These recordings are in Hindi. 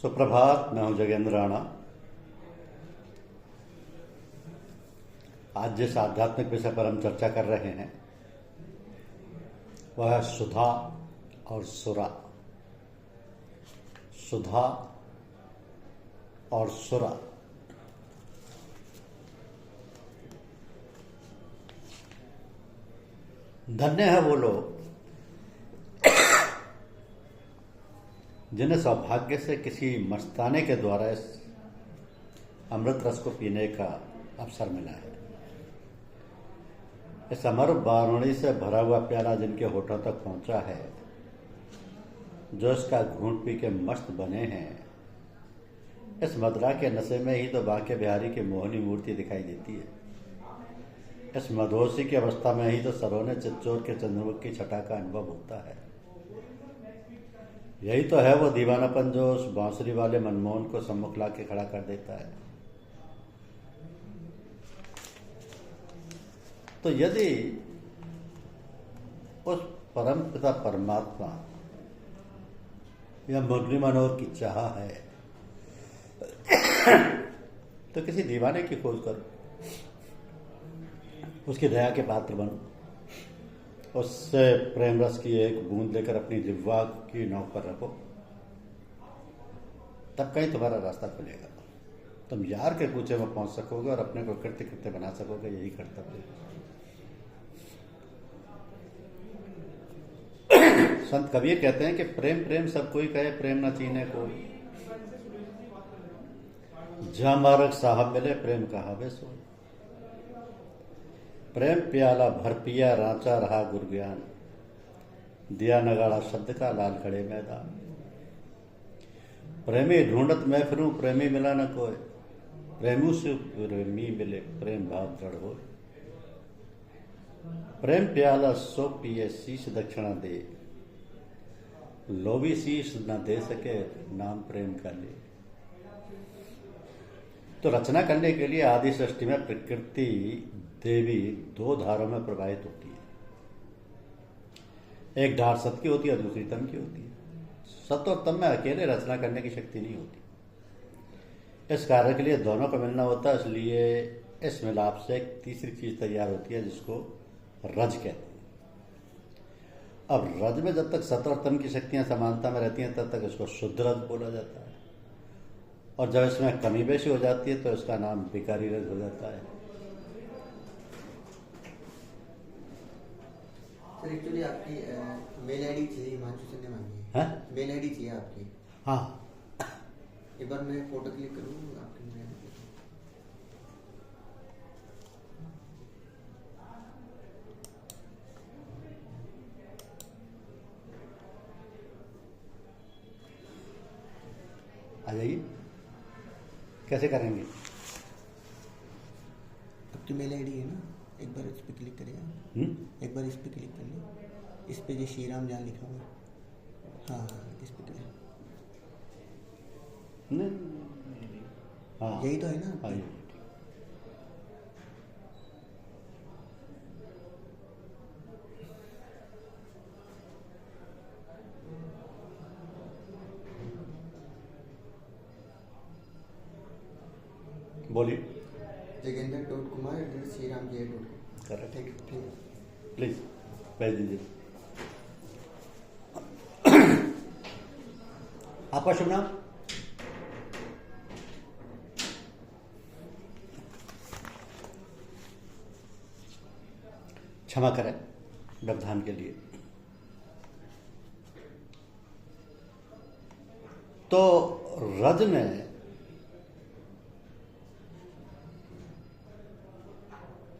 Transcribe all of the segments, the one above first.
सुप्रभात। मैं हूं जगेंद्र राणा। आज जिस आध्यात्मिक विषय पर हम चर्चा कर रहे हैं वह है सुधा और सुरा। सुधा और सुरा। धन्य है वो लोग जिन्हें सौभाग्य से किसी मस्ताने के द्वारा इस अमृत रस को पीने का अवसर मिला है। इस अमर बारूणी से भरा हुआ प्याला जिनके होठों तक पहुंचा है, जो इसका घूंट पी के मस्त बने हैं, इस मदरा के नशे में ही तो बांके बिहारी की मोहनी मूर्ति दिखाई देती है। इस मधोसी की अवस्था में ही तो सरोने चित्तौड़ के चंद्रमुख की छटा का अनुभव होता है। यही तो है वो दीवानापन जो उस बांसुरी वाले मनमोहन को सम्मुख ला के खड़ा कर देता है। तो यदि उस परम पिता परमात्मा या मुरली मनोहर की चाह है तो किसी दीवाने की खोज करो, उसकी दया के पात्र बनो, उससे प्रेम रस की एक बूंद लेकर अपनी जिह्वा की नोक पर रखो, तब कहीं तुम्हारा रास्ता खुलेगा। तुम यार के कूचे में पहुंच सकोगे और अपने को कृत्य कृत्य बना सकोगे। यही कर्तव्य है। संत कबीर कहते हैं कि प्रेम प्रेम सब कोई कहे, प्रेम न चीने कोई। जहां मार्ग साहब मिले, प्रेम कहा वे सोई। प्रेम प्याला भर पिया, रांचा रहा गुर ज्ञान, दिया नगाड़ा शब्द का लाल खड़े मैदान। प्रेमी ढूंढत मैं फिरूं, प्रेमी मिला न कोई, प्रेमू से प्रेमी मिले, प्रेम भाव दृढ़ हो। प्रेम प्याला सो पिए, शीश दक्षिणा दे, लोभी शीश न दे सके, नाम प्रेम का ले। तो रचना करने के लिए आदि सृष्टि में प्रकृति देवी दो धारों में प्रवाहित होती है। एक धार सत की होती है, दूसरी तम की होती है। सत और तम में अकेले रचना करने की शक्ति नहीं होती। इस कार्य के लिए दोनों को मिलना होता है। इसलिए इस मिलाप से एक तीसरी चीज तैयार होती है जिसको रज कहते हैं। अब रज में जब तक सत और तम की शक्तियां समानता में रहती हैं तब तक इसको शुद्ध रज बोला जाता है, और जब इसमें कमी बेशी हो जाती है तो इसका नाम विकारी रज हो जाता है। सर एक्चुअली आपकी मेल आईडी चाहिए, हिमांशु सर ने मांगी है। मेल आईडी चाहिए आपकी। हाँ, एक बार मैं फोटो क्लिक करूँ आपकी मेल आईडी। आ जाइए। कैसे करेंगे? आपकी मेल आईडी है ना, एक बार इस पर क्लिक करिएगा। एक बार इस पर क्लिक कर लीजिए। इस पे जो श्री राम जान लिखा हुआ है, हाँ इस पे क्लिक। हाँ यही तो है ना। हाँ, बोलिए। जगेंद्र.kumar@श्रीरामजी.com। करेक्ट। ठीक है, प्लीज भेज दीजिए। आपका शुभ नाम? क्षमा करें व्यवधान के लिए। तो रज में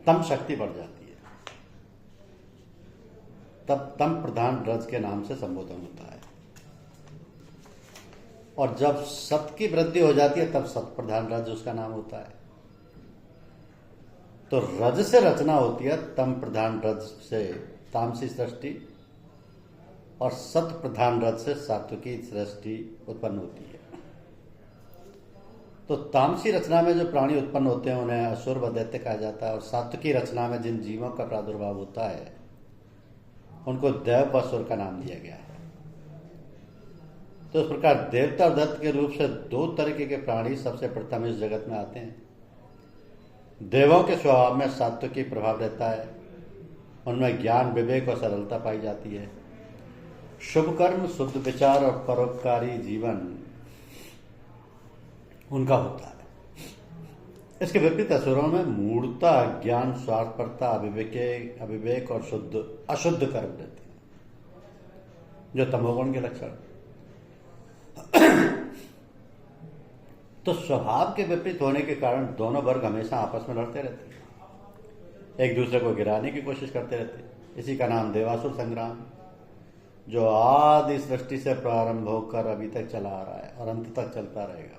तम शक्ति बढ़ जाती है, तब तम प्रधान रज के नाम से संबोधन होता है। और जब सत की वृद्धि हो जाती है तब सत प्रधान रज उसका नाम होता है। तो रज से रचना होती है, तम प्रधान रज से तामसी सृष्टि, और सत प्रधान रज से सात्विकी सृष्टि उत्पन्न होती है। तो तामसी रचना में जो प्राणी उत्पन्न होते हैं उन्हें असुर व दैत्य कहा जाता है, और सात्विकी रचना में जिन जीवों का प्रादुर्भाव होता है उनको देव व असुर का नाम दिया गया है। तो इस प्रकार देवता और दैत्य के रूप से दो तरीके के प्राणी सबसे प्रथम इस जगत में आते हैं। देवों के स्वभाव में सात्विकी प्रभाव रहता है, उनमें ज्ञान, विवेक और सरलता पाई जाती है। शुभ कर्म, शुद्ध विचार और परोपकारी जीवन उनका होता है। इसके विपरीत असुरों में मूढ़ता, ज्ञान, स्वार्थपरता, अविवेक और अशुद्ध कर्म रहते हैं, जो तमोगुण के लक्षण। तो स्वभाव के विपरीत होने के कारण दोनों वर्ग हमेशा आपस में लड़ते रहते हैं, एक दूसरे को गिराने की कोशिश करते रहते हैं। इसी का नाम देवासुर संग्राम, जो आदि सृष्टि से प्रारंभ होकर अभी तक चला आ रहा है और अंत तक चलता रहेगा।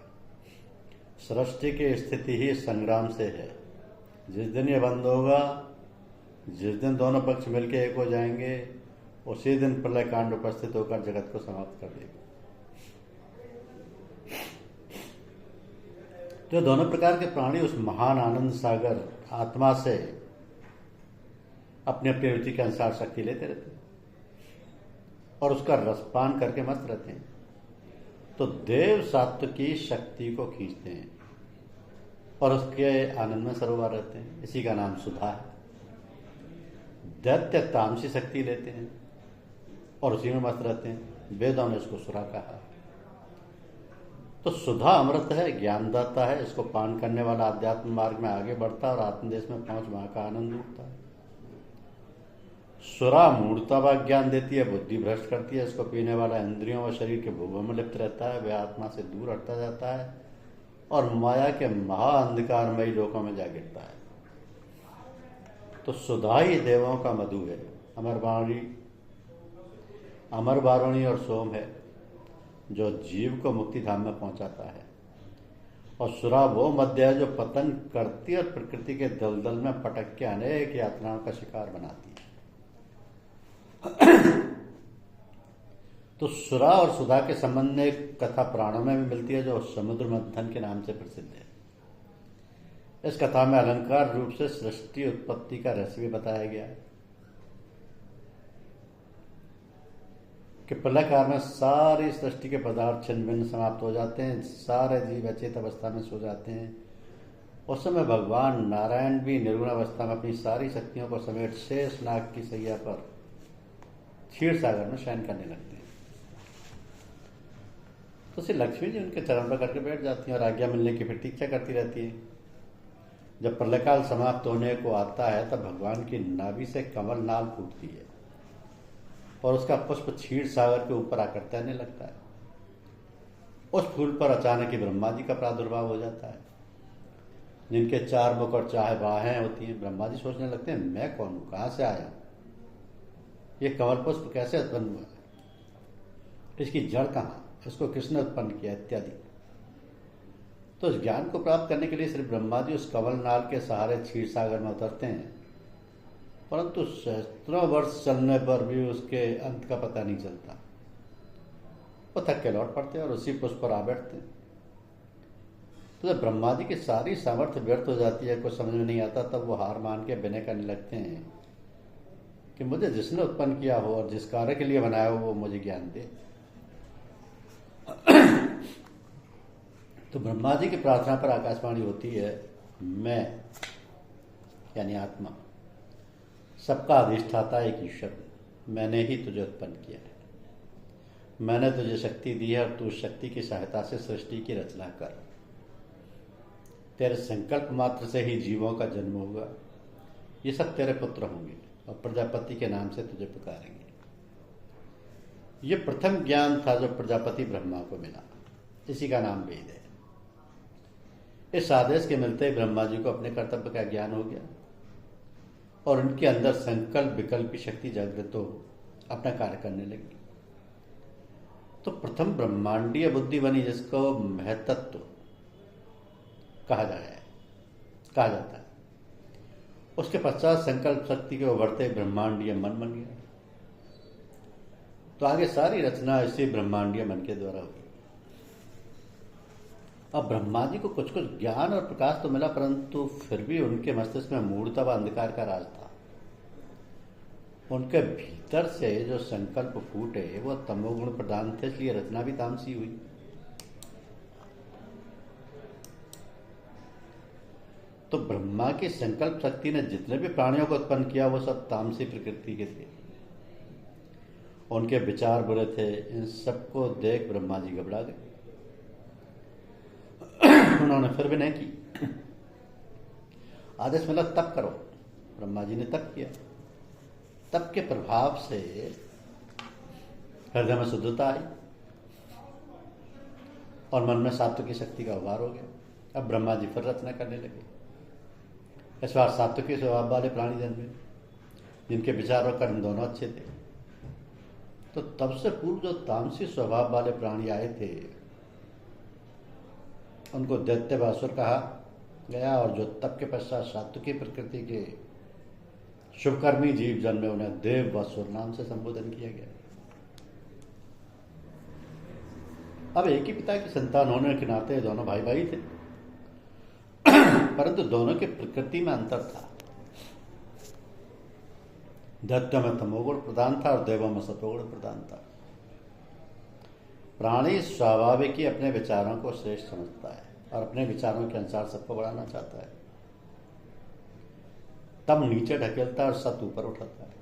सृष्टि की स्थिति ही संग्राम से है। जिस दिन ये बंद होगा, जिस दिन दोनों पक्ष मिलकर एक हो जाएंगे, उसी दिन प्रलय कांड उपस्थित होकर जगत को समाप्त कर देगा। तो दोनों प्रकार के प्राणी उस महान आनंद सागर आत्मा से अपनी अपनी रुचि के अनुसार शक्ति लेते रहते हैं और उसका रसपान करके मस्त रहते हैं। तो देव सात्विकी शक्ति को खींचते हैं और उसके आनंद में सरोवर रहते हैं। इसी का नाम सुधा है। दैत्य तामसी शक्ति लेते हैं और उसी में मस्त रहते हैं। वेदों ने इसको सुरा कहा। तो सुधा अमृत है, ज्ञानदाता है। इसको पान करने वाला आध्यात्म मार्ग में आगे बढ़ता है और आत्मदेश में पहुंच वहां का आनंद उठता है। सुरा मूढ़ता व ज्ञान देती है, बुद्धि भ्रष्ट करती है। इसको पीने वाला इंद्रियों व शरीर के भोगों में लिप्त रहता है, वह आत्मा से दूर हटता जाता है और माया के महाअंधकारमयी लोकों में जा गिरता है। तो सुधा ही देवों का मधु है, अमर वारुणी और सोम है, जो जीव को मुक्ति धाम में पहुंचाता है। और सुरा वो मध्य है जो पतन करती और प्रकृति के दलदल में पटक के अनेक यातनाओं का शिकार बनाती है। तो सुरा और सुधा के संबंध में एक कथा पुराणों में भी मिलती है, जो समुद्र मंथन के नाम से प्रसिद्ध है। इस कथा में अलंकार रूप से सृष्टि उत्पत्ति का रहस्य भी बताया गया है कि प्रलय काल में सारी सृष्टि के पदार्थ छिन्न भिन्न समाप्त हो जाते हैं, सारे जीव अचेत अवस्था में सो जाते हैं। उस समय भगवान नारायण भी निर्गुण अवस्था में अपनी सारी शक्तियों को समेट शेष नाग की सैया पर क्षीर सागर में शयन करने लगते हैं। तो श्री लक्ष्मी जी उनके चरण पर करके बैठ जाती हैं और आज्ञा मिलने की प्रतीक्षा करती रहती है। जब प्रलय काल समाप्त होने को आता है तब भगवान की नाभि से कमल नाल फूटती है और उसका पुष्प क्षीर सागर के ऊपर आकर तैरने लगता है। उस फूल पर अचानक ही ब्रह्मा जी का प्रादुर्भाव हो जाता है, जिनके 4 मुख और 4 बाहें होती हैं। ब्रह्मा जी सोचने लगते हैं, मैं कौन हूं, कहां से आया, ये कमल पुष्प कैसे उत्पन्न हुआ, इसकी जड़ कहां, इसको किसने उत्पन्न किया, इत्यादि। तो इस ज्ञान को प्राप्त करने के लिए श्री ब्रह्मा जी उस कमल नाल के सहारे क्षीर सागर में उतरते हैं, परंतु सहस्त्रों वर्ष चलने पर भी उसके अंत का पता नहीं चलता। वो थक के लौट पड़ते हैं और उसी पुष्प पर आ बैठते हैं। तो जब ब्रह्मा जी की सारी सामर्थ्य व्यर्थ हो जाती है, कुछ समझ में नहीं आता, तब वो हार मान के विनय करने लगते हैं कि मुझे जिसने उत्पन्न किया हो और जिस कार्य के लिए बनाया हो वो मुझे ज्ञान दे। तो ब्रह्मा जी की प्रार्थना पर आकाशवाणी होती है, मैं यानी आत्मा सबका अधिष्ठाता एक ईश्वर हूं, मैंने ही तुझे उत्पन्न किया है, मैंने तुझे शक्ति दी है और तू शक्ति की सहायता से सृष्टि की रचना कर। तेरे संकल्प मात्र से ही जीवों का जन्म होगा, ये सब तेरे पुत्र होंगे और प्रजापति के नाम से तुझे पुकारेंगे। ये प्रथम ज्ञान था जो प्रजापति ब्रह्मा को मिला, इसी का नाम वेद है। इस आदेश के मिलते ही ब्रह्मा जी को अपने कर्तव्य का ज्ञान हो गया और उनके अंदर संकल्प विकल्प की शक्ति जागृत हो अपना कार्य करने लगी। तो प्रथम ब्रह्मांडीय बुद्धि बनी, जिसको महतत्व कहा जाता है। उसके पश्चात संकल्प शक्ति के उभरते ब्रह्मांडीय मन बन गया। तो आगे सारी रचना इसी ब्रह्मांडीय मन के द्वारा हुई। अब ब्रह्मा जी को कुछ कुछ ज्ञान और प्रकाश तो मिला, परंतु फिर भी उनके मस्तिष्क में मूढ़ता व अंधकार का राज था। उनके भीतर से जो संकल्प फूटे वो तमोगुण प्रधान थे, इसलिए रचना भी तामसी हुई। तो ब्रह्मा की संकल्प शक्ति ने जितने भी प्राणियों को उत्पन्न किया वो सब तामसी प्रकृति के थे। उनके विचार बुरे थे। इन सबको देख ब्रह्मा जी घबरा गए। उन्होंने फिर भी नहीं की। आदेश मिला तप करो। ब्रह्मा जी ने तप किया। तप के प्रभाव से हृदय में शुद्धता आई और मन में सात्विक की शक्ति का उभार हो गया। अब ब्रह्मा जी फिर रचना करने लगे। इस बार सात्विक स्वभाव वाले प्राणी जन्मे जिनके विचार और कर्म दोनों अच्छे थे। तो तब से पूर्व जो तामसी स्वभाव वाले प्राणी आए थे उनको दैत्य व असुर कहा गया, और जो तप के पश्चात सात्विकी प्रकृति के शुभकर्मी जीव जन्मे उन्हें देव व असुर नाम से संबोधन किया गया। अब एक ही पिता की संतान होने के नाते दोनों भाई भाई थे, परंतु दोनों की प्रकृति में अंतर था। दैत्य में तमोगुण प्रधान था और देवों में सतोगुण प्रधान था। प्राणी स्वाभाविक ही अपने विचारों को श्रेष्ठ समझता है और अपने विचारों के अनुसार सबको बढ़ाना चाहता है। तम नीचे ढकेलता है और सत ऊपर उठाता है।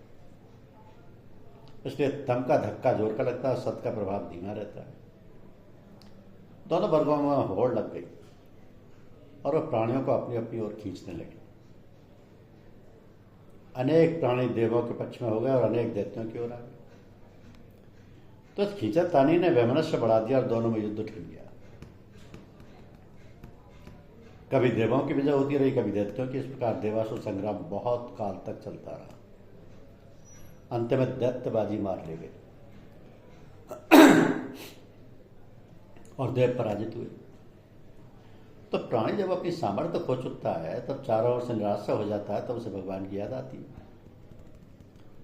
इसलिए तम का धक्का जोर का लगता है और सत का प्रभाव धीमा रहता है। दोनों वर्गों में होड़ लग गई और वह प्राणियों को अपनी अपनी ओर खींचने लगे। अनेक प्राणी देवों के पक्ष में हो गए और अनेक दैत्यों की ओर आ गए। तो इस खींचातानी ने वैमनस्य बढ़ा दिया और दोनों में युद्ध छिड़ गया। कभी देवों की विजय होती रही, कभी दैत्यों की। इस प्रकार देवासुर संग्राम बहुत काल तक चलता रहा। अंत में दैत्यबाजी मार ले गए और देव पराजित हुए। तो प्राणी जब अपनी सामर्थ्य खो चुकता है तब चारों ओर से निराशा हो जाता है, तब उसे भगवान की याद आती है।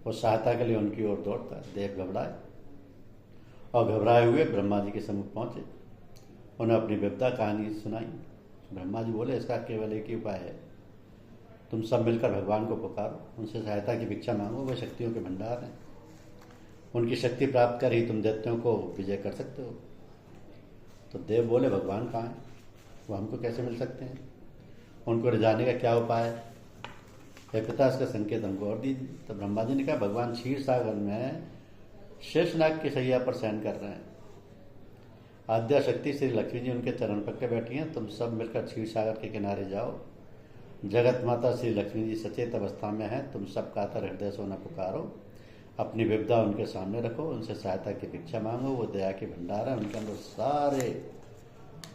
वो सहायता के लिए उनकी ओर दौड़ता है। देव घबराए और घबराए हुए ब्रह्मा जी के सम्मुख पहुंचे। उन्हें अपनी विपदा कहानी सुनाई। ब्रह्मा जी बोले, इसका केवल एक ही उपाय है, तुम सब मिलकर भगवान को पुकारो, उनसे सहायता की भिक्षा मांगो। वे शक्तियों के भंडार हैं। उनकी शक्ति प्राप्त कर ही तुम दैत्यों को विजय कर सकते हो। तो देव बोले, भगवान कहाँ हैं? वो हमको कैसे मिल सकते हैं? उनको रिझाने का क्या उपाय है? हे पिता, इसका संकेत हमको और दीजिए। तो ब्रह्मा जी ने कहा, भगवान क्षीर सागर में शेषनाग की शैया पर शयन कर रहे हैं। आद्या शक्ति श्री लक्ष्मी जी उनके चरण पकड़े बैठी हैं। तुम सब मिलकर क्षीर सागर के किनारे जाओ। जगत माता श्री लक्ष्मी जी सचेत अवस्था में है। तुम सब कातर हृदय से उन्हें पुकारो, अपनी विपदा उनके सामने रखो, उनसे सहायता की भिक्षा मांगो। वो दया के भंडार है, उनके अंदर सारे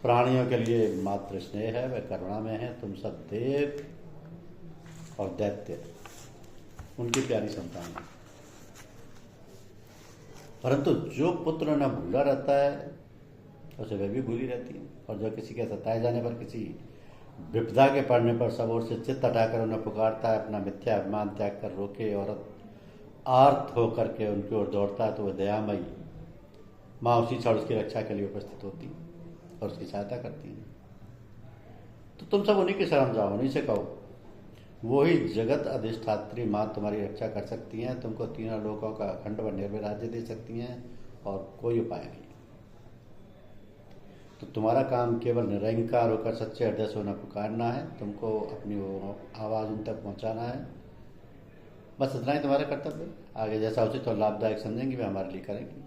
प्राणियों के लिए मातृ स्नेह है, वे करुणा में है। तुम सब देव और दैत्य उनकी प्यारी संतान है। परंतु जो पुत्र न भूला रहता है उसे वह भी भूली रहती है, और जो किसी के सताए जाने पर, किसी विपदा के पड़ने पर सब ओर से चित्त हटाकर उन्हें पुकारता है, अपना मिथ्या अभिमान त्याग कर रोके और आर्त होकर के उनकी ओर दौड़ता है, तो वह दयामयी माँ उसी क्षण उसकी रक्षा के लिए उपस्थित होती है और उसकी सहायता करती है। तो तुम सब उन्हीं की शरण जाओ, उन्हीं से कहो, वो ही जगत अधिष्ठात्री माँ तुम्हारी रक्षा कर सकती हैं, तुमको तीनों लोकों का अखंड व निर्भय राज्य दे सकती हैं, और कोई उपाय नहीं। तो तुम्हारा काम केवल निरंकार होकर सच्चे हृदय से उन्हें पुकारना है। तुमको अपनी वो आवाज़ उन तक पहुँचाना है। बस इतना ही तुम्हारा कर्तव्य है। आगे जैसा उचित और लाभदायक समझेंगे वे हमारे लिए करेंगे।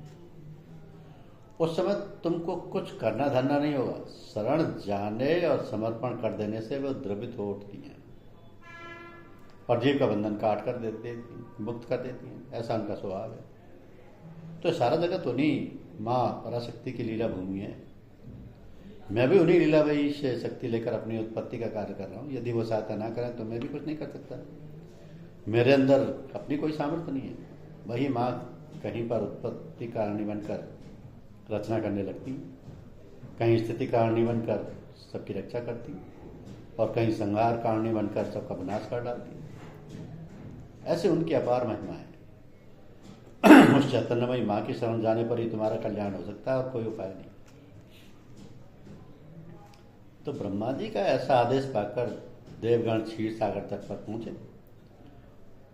उस समय तुमको कुछ करना धरना नहीं होगा। शरण जाने और समर्पण कर देने से वो द्रवित हो उठती हैं और जीव का बंधन काट कर देती हैं, मुक्त कर देती हैं। ऐसा उनका स्वभाव है। तो सारा जगत उन्हीं माँ पराशक्ति की लीला भूमि है। मैं भी उन्हीं लीलामयी से शक्ति लेकर अपनी उत्पत्ति का कार्य कर रहा हूँ। यदि वो सहायता ना करें तो मैं भी कुछ नहीं कर सकता। मेरे अंदर अपनी कोई सामर्थ्य नहीं है। वही माँ कहीं पर उत्पत्ति कारिणी बनकर रचना करने लगती, कहीं स्थिति कारिणी बनकर सबकी रक्षा करती, और कहीं संहार कारिणी बनकर सबका विनाश कर डालती। ऐसे उनकी अपार महिमा है। उस चैतन्यमयी माँ की शरण जाने पर ही तुम्हारा कल्याण हो सकता है और कोई उपाय नहीं। तो ब्रह्मा जी का ऐसा आदेश पाकर देवगण क्षीर सागर तट पर पहुंचे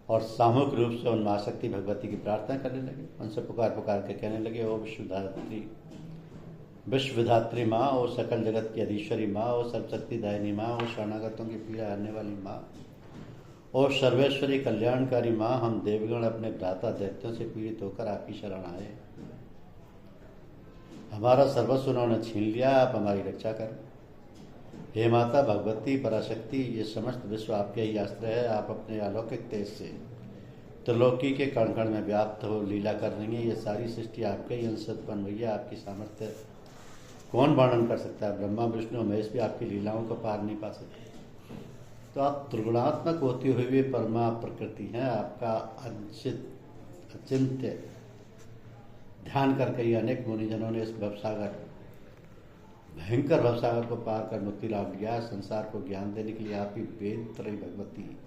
और सामूहिक रूप से उन महाशक्ति भगवती की प्रार्थना करने लगे। उनसे पुकार पुकार के कहने लगे, ओ विश्वधात्री माँ, ओ सकल जगत की अधीश्वरी माँ, ओ सर्वशक्ति दायिनी माँ, ओ शरणागतों की पीड़ा हरने वाली माँ, ओ सर्वेश्वरी कल्याणकारी माँ, हम देवगण अपने भ्राता दैत्यों से पीड़ित होकर आपकी शरण आए। हमारा सर्वस्व उन्होंने छीन लिया, आप हमारी रक्षा करें। हे माता भगवती पराशक्ति, ये समस्त विश्व आपके ही आश्रय है। आप अपने अलौकिक तेज से त्रिलोकी के कण कण में व्याप्त हो लीला कर रही हैं। ये सारी सृष्टि आपके ही अंश से उत्पन्न हुई है। आपकी सामर्थ्य कौन वर्णन कर सकता है? ब्रह्मा विष्णु महेश भी आपकी लीलाओं को पार नहीं पा सकते। तो आप त्रिगुणात्मक होती हुई भी परमा प्रकृति हैं। आपका अचिंत्य ध्यान करके ही अनेक मुनिजनों ने इस भवसागर, भयंकर भवसागर को पार कर मुक्ति लाभ लिया। संसार को ज्ञान देने के लिए आप ही वेद त्रयी भगवती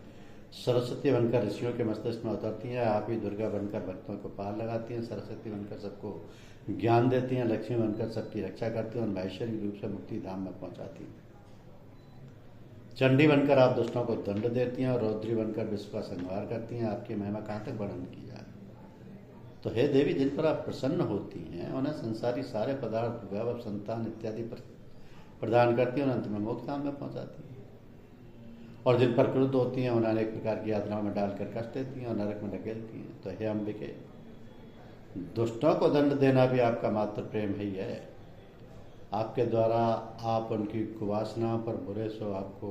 सरस्वती बनकर ऋषियों के मस्तिष्क में उतरती हैं। आप ही दुर्गा बनकर भक्तों को पार लगाती हैं। सरस्वती बनकर सबको ज्ञान देती हैं। लक्ष्मी बनकर सबकी रक्षा करती हैं और महेश्वरी रूप से मुक्ति धाम में पहुंचाती हैं। चंडी बनकर आप दुष्टों को दंड देती हैं और रौद्री बनकर विश्व का संहार करती हैं। आपकी महिमा कहाँ तक वर्णन की जाए। तो हे देवी, जिन पर आप प्रसन्न होती हैं उन्हें संसारी सारे पदार्थ, वैभव, संतान इत्यादि प्रदान करती हैं और अंत में मोक्ष धाम में पहुंचाती हैं। और जिन पर क्रुद्ध होती हैं उन्हें अनेक प्रकार की यातनाओं में डालकर कष्ट देती हैं और नरक में ढकेलती हैं। तो हे अंबिके, दुष्टों को दंड देना भी आपका मात्र प्रेम ही है। आपके द्वारा आप उनकी कुवासनाओं पर बुरे सो आपको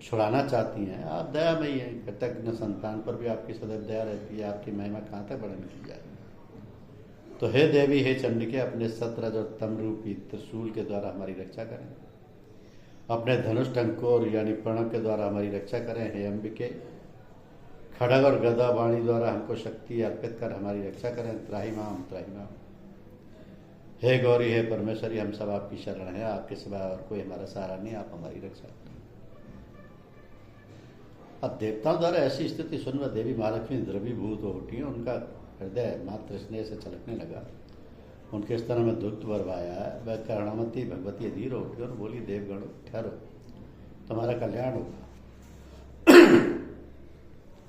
छुड़ाना चाहती हैं। आप दयामयी हैं। कृतज्ञ संतान पर भी आपकी सदैव दया रहती है। आपकी महिमा कहाँ तक वर्णन की जाए। तो हे देवी, हे चंडिके, अपने सत्रज और तम रूपी त्रिशूल के द्वारा हमारी रक्षा करें। अपने धनुष टंकोर यानी प्रणव के द्वारा हमारी रक्षा करें। हे अंबिके, खड़ग और गदा वाणी द्वारा हमको शक्ति अर्पित कर हमारी रक्षा करें। त्राही माम त्राही माम। हे गौरी, हे परमेश्वरी, हम सब आपकी शरण है। आपके सिवा और कोई हमारा सहारा नहीं। आप हमारी रक्षा करें। अब देवताओं द्वारा ऐसी स्थिति सुनकर देवी महालक्ष्मी द्रवीभूत हो उठी। उनका हृदय मात्र स्नेह से छलकने लगा। उनके स्तनों में दुग्ध बरवाया है। वह करुणामती भगवती अधीर हो उठी और बोली, देवगण ठहरो, तुम्हारा कल्याण होगा।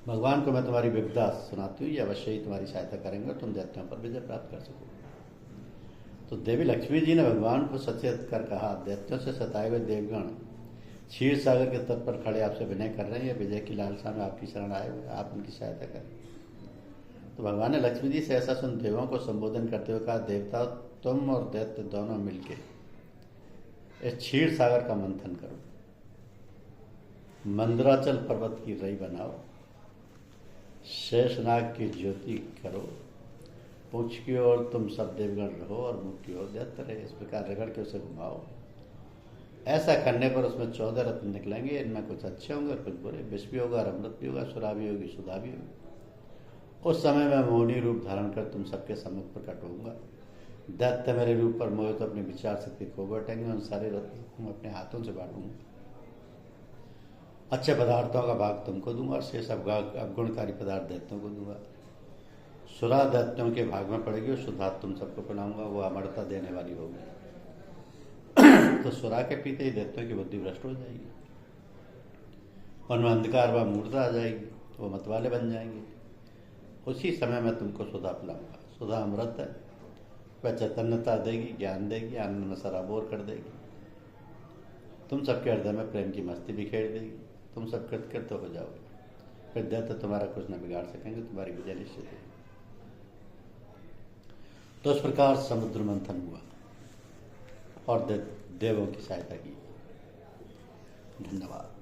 भगवान को मैं तुम्हारी विपदा सुनाती हूँ। ये अवश्य ही तुम्हारी सहायता करेंगे, तुम दैत्यों पर विजय प्राप्त कर सकोगे। तो देवी लक्ष्मी जी ने भगवान को सचेत कर कहा, दैत्यों से सताए हुए देवगण क्षीर सागर के तट पर खड़े आपसे विनय कर रहे हैं। विजय की लालसा में आपकी शरण आए हुए, आप उनकी सहायता करें। तो भगवान ने लक्ष्मी जी से ऐसा सुन देवों को संबोधन करते हुए कहा, देवता, तुम और दैत्य दोनों मिलके इस क्षीर सागर का मंथन करो। मंदराचल पर्वत की रई बनाओ। शेषनाग की ज्योति करो। पूछ की ओर तुम सब देवगण रहो और मुख की ओर दैत्य रहे। इस प्रकार रगड़ के उसे घुमाओ। ऐसा करने पर उसमें 14 रत्न निकलेंगे। इनमें कुछ अच्छे होंगे और कुछ बुरे। विष भी होगा, अमृत भी होगा, सुरा भी होगी, सुधा भी होगी। उस समय मैं मोहिनी रूप धारण कर तुम सबके सम्मुख प्रकट होऊंगा। दैत्य मेरे रूप पर मोहित तो अपनी विचार शक्ति खो बैठेंगे। उन सारे रत्न अपने हाथों से बांटूंगा। अच्छे पदार्थों का भाग तुमको दूंगा और शेष अवगुणकारी पदार्थ दैत्यों को दूंगा। सुरा दैत्यों के भाग में पड़ेगी और सुधा तुम सबको पिलाऊंगा। वो अमरता देने वाली होगी। तो सुरा के पीते ही दैत्यों की बुद्धि भ्रष्ट हो जाएगी। उनमें अंधकार व मूर्ता आ जाएगी। वो मतवाले बन जाएंगे। उसी समय मैं तुमको सुधा पिलाऊंगा। सुधा अमृत है। वह चैतन्यता देगी, ज्ञान देगी, आनंद में सराबोर कर देगी। तुम सबके हृदय में प्रेम की मस्ती बिखेर देगी। तुम सब कृतकृत हो जाओगे। फिर दैत्य तुम्हारा कुछ न बिगाड़ सकेंगे। तुम्हारी विजय निश्चित है। तो इस प्रकार समुद्र मंथन हुआ और देवों की सहायता की। धन्यवाद।